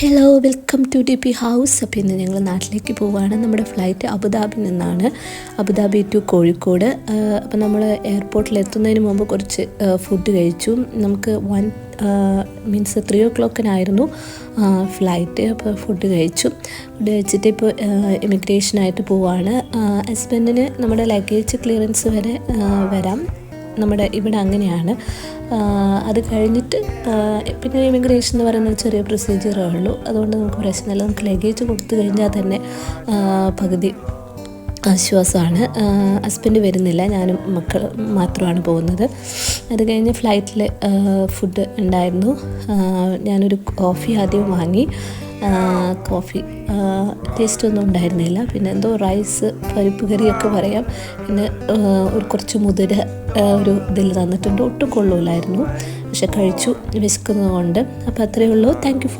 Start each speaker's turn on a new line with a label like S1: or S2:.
S1: Hello welcome to D P house. അപ്പോൾ ഇന്ന് ഞങ്ങൾ നാട്ടിലേക്ക് പോവുകയാണ്. നമ്മുടെ ഫ്ലൈറ്റ് അബുദാബിയിൽ നിന്നാണ്, അബുദാബി ടു കോഴിക്കോട്. അപ്പോൾ നമ്മൾ എയർപോർട്ടിൽ എത്തുന്നതിന് മുമ്പ് കുറച്ച് ഫുഡ് കഴിച്ചു. നമുക്ക് 3 o'clock ഫ്ലൈറ്റ്. അപ്പോൾ ഫുഡ് കഴിച്ചിട്ട് ഇപ്പോൾ ഇമിഗ്രേഷനായിട്ട് പോവുകയാണ്. ഹസ്ബൻഡിന് നമ്മുടെ ലഗേജ് ക്ലിയറൻസ് വരെ വരാം. നമ്മുടെ ഇവിടെ അങ്ങനെയാണ്. അത് കഴിഞ്ഞിട്ട് പിന്നെ ഇമിഗ്രേഷൻ എന്ന് പറയുന്നത് ചെറിയ പ്രൊസീജിയറേ ഉള്ളൂ. അതുകൊണ്ട് നമുക്ക് പ്രശ്നമില്ല. നമുക്ക് ലഗേജ് കൊടുത്തു കഴിഞ്ഞാൽ തന്നെ പകുതി ആശ്വാസമാണ്. ഹസ്ബൻഡ് വരുന്നില്ല, ഞാനും മക്കൾ മാത്രമാണ് പോകുന്നത്. അത് കഴിഞ്ഞ് ഫ്ലൈറ്റിൽ ഫുഡ് ഉണ്ടായിരുന്നു. ഞാനൊരു കോഫി ആദ്യം വാങ്ങി. കോഫി ടേസ്റ്റൊന്നും ഉണ്ടായിരുന്നില്ല. പിന്നെ എന്തോ റൈസ് പരിപ്പ് കറിയൊക്കെ പറയാം. പിന്നെ കുറച്ച് മുതിര ഒരു ഇതിൽ തന്നിട്ടുണ്ട്. ഒട്ടും കൊള്ളൂലായിരുന്നു, പക്ഷെ കഴിച്ചു വിശക്കുന്നത് കൊണ്ട്. അപ്പോൾ അത്രയേ ഉള്ളൂ. Thank you for